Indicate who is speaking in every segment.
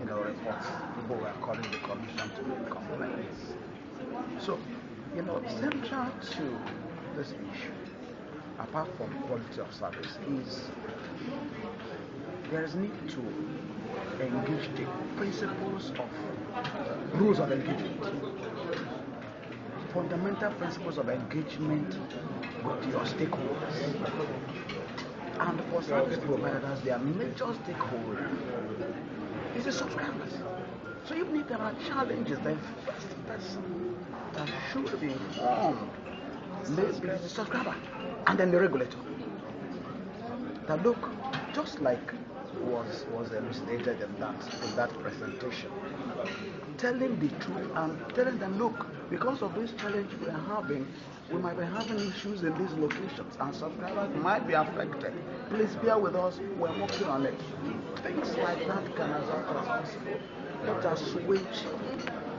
Speaker 1: reports. People were calling the commission to make complaints. So, central to this issue, apart from quality of service, is there is need to engage the principles of rules of engagement, fundamental principles of engagement with your stakeholders. And for service providers, their major stakeholder is the subscribers. So even if there are challenges, the first person that should be informed is the subscriber and then the regulator. That look, just like was elucidated in that presentation, telling the truth and telling them, look, because of this challenge we are having, we might be having issues in these locations and subscribers might be affected. Please bear with us, we're working on it. Things like that can, as much as possible, let us switch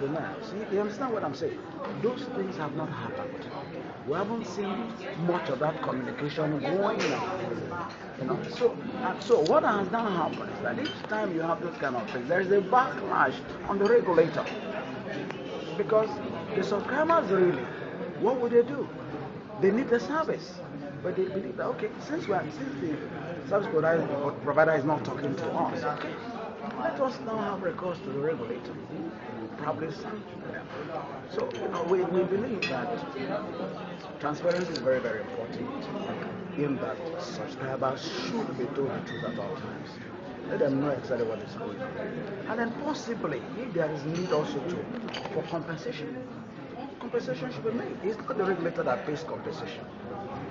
Speaker 1: the nerves. You understand what I'm saying? Those things have not happened. We haven't seen much of that communication going on. So what has now happened is that each time you have those kind of things, there is a backlash on the regulator. Because the subscribers really, what would they do? They need the service. But they believe that, okay, since the service provider is not talking to us, okay, let us now have recourse to the regulator. Probably sanction them. So, we believe that transparency is very, very important in that subscribers should be told the truth at all times. Let them know exactly what is going on. And then possibly, if there is need also for compensation, compensation should be made. It's not the regulator that pays compensation.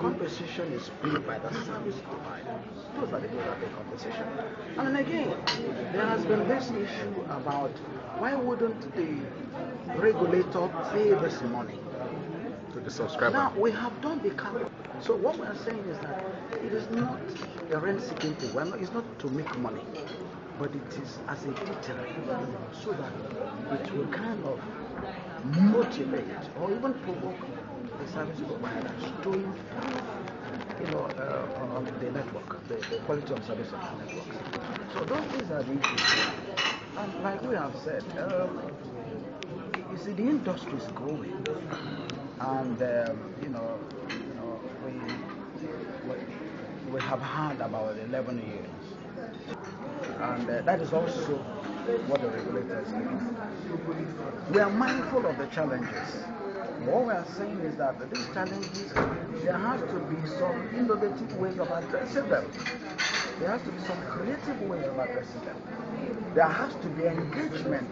Speaker 1: Compensation is paid by the service provider. Those are the people that pay compensation. And then again, there has been this issue about why wouldn't the regulator pay this money
Speaker 2: to the subscriber?
Speaker 1: Now, we have done the calculation. So what we are saying is that it is not a rent-seeking thing. It's not to make money, but it is as a deterrent, so that it will kind of motivate or even provoke the service providers to improve, the network, the quality of service of the networks. So those things are the issues. And like we have said, you see, the industry is growing, and we have had about 11 years, and that is also what the regulator is doing. We are mindful of the challenges. What we are saying is that these challenges, there has to be some innovative ways of addressing them. There has to be some creative ways of addressing them. There has to be engagement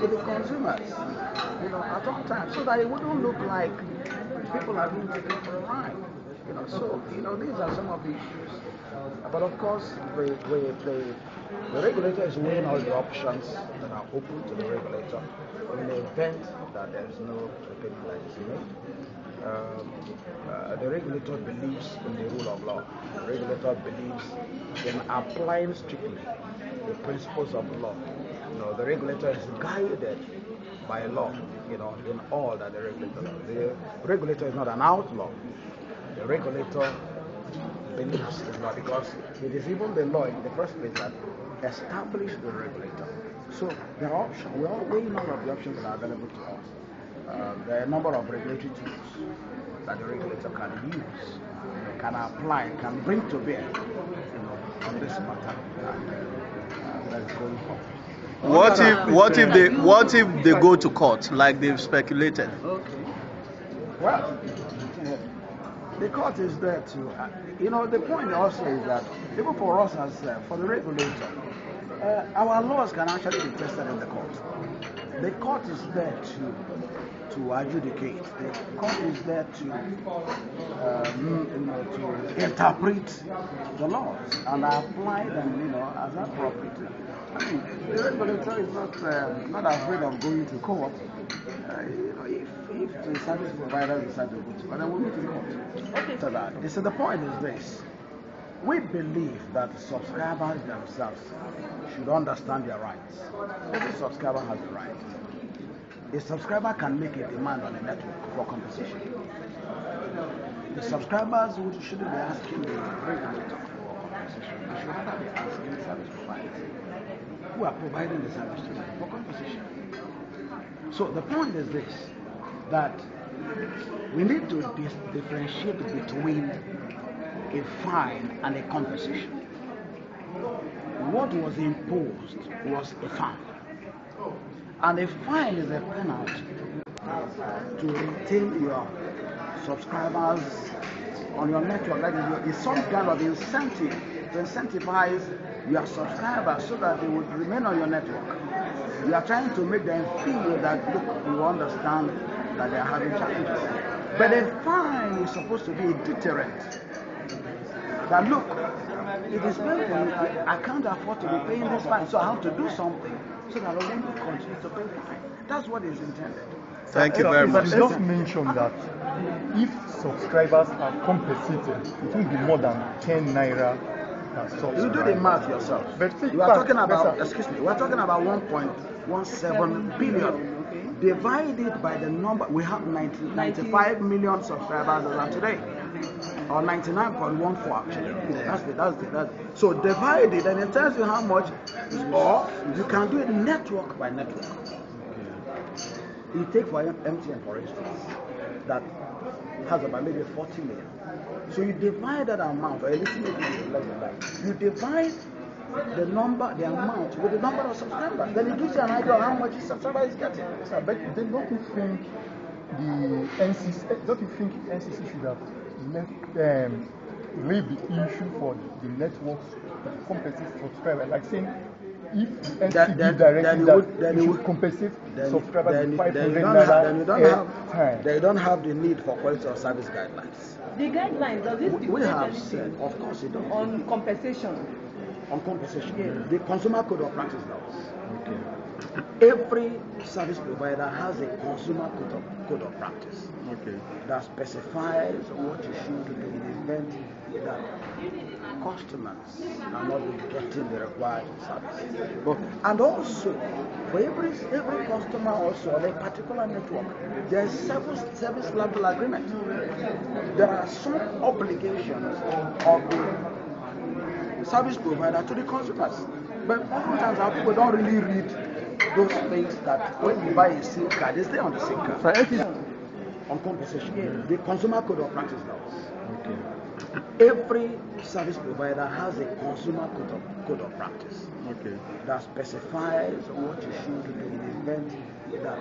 Speaker 1: with the consumers, at all times, so that it wouldn't look like people are being taken for a ride. So these are some of the issues. But of course, the regulator is weighing all the options that are open to the regulator in the event that there is no payment that is made. The regulator believes in the rule of law. The regulator believes in applying strictly the principles of law. The regulator is guided by law, in all that the regulator does. The regulator is not an outlaw. The regulator believes in law, because it is even the law in the first place that established the regulator. So there are options. We are weighing all of the options that are available to us. There are a number of regulatory tools that the regulator can use, can apply, can bring to bear, on this matter that is going on.
Speaker 2: What if they go to court like they've speculated?
Speaker 1: Okay. Well, the court is there to, the point also is that even for us as for the regulator, our laws can actually be tested in the court. The court is there to adjudicate. The court is there to interpret the laws and apply them, as appropriate. The regulator is not afraid of going to court. If the service provider decides to go to court, then we'll go to court.
Speaker 3: Okay.
Speaker 1: So that. So the point is this. We believe that subscribers themselves should understand their rights. Every subscriber has a right. A subscriber can make a demand on a network for compensation. The subscribers shouldn't be asking the regulator for compensation. They should rather be asking the service providers. people are providing the service to them for compensation. So the point is this, that we need to differentiate between a fine and a compensation. What was imposed was a fine. And a fine is a penalty to retain your subscribers on your network. That is some kind of incentive to incentivize your subscribers so that they would remain on your network. You are trying to make them feel that, look, you understand that they are having challenges. But a fine is supposed to be a deterrent. That, look, it is painful, I can't afford to be paying this fine, so I have to do something so that I won't continue to pay fine. That's what is intended.
Speaker 2: Thank you very much.
Speaker 3: You just mentioned that if subscribers are compensated, it will be more than 10 naira per subscriber.
Speaker 1: You do the math yourself.
Speaker 3: But
Speaker 1: you are talking about, excuse me, we are talking about 1.17 billion. Divided by the number, we have 95 million subscribers as of today. Or 99.14 actually. That's the. So divide it and it tells you how much is off. You can do it network by network. You take for MTN, for instance, that has about maybe 40 million. So you divide that amount, or a little bit less than that. You divide the amount with the number of subscribers. Then it gives you an idea of how much each subscriber is getting.
Speaker 3: But then don't you think the NCC should have leave the issue for the networks to compensate subscribers? Like saying, if the NCC directed that you should compensate subscribers with 500 naira,
Speaker 1: they don't have the need for quality of service guidelines.
Speaker 4: The guidelines, does this
Speaker 1: we have said, of course it does.
Speaker 4: On compensation?
Speaker 1: On compensation.
Speaker 4: Yes.
Speaker 1: The Consumer Code of Practice laws.
Speaker 2: Okay.
Speaker 1: Every service provider has a Consumer Code of Practice.
Speaker 2: Okay.
Speaker 1: That specifies what you should do in the event that customers are not getting the required service. And also, for every customer also on a particular network, there is service level agreement. There are some obligations of the service provider to the consumers. But oftentimes our people don't really read those things that when you buy a SIM card, it's there on the SIM card. On compensation. The Consumer Code of Practice laws.
Speaker 2: Okay.
Speaker 1: Every service provider has a Consumer Code of Practice.
Speaker 2: Okay.
Speaker 1: That specifies what you should do in the event that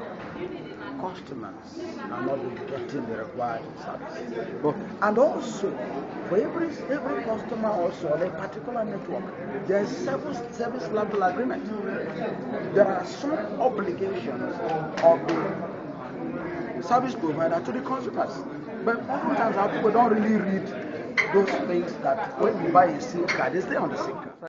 Speaker 1: customers are not getting the required service. And also, for every customer also on a particular network, there is service level agreement. There are some obligations of the service provider to the consumers. But oftentimes our people don't really read those things that when you buy a SIM card, it's there on the SIM card.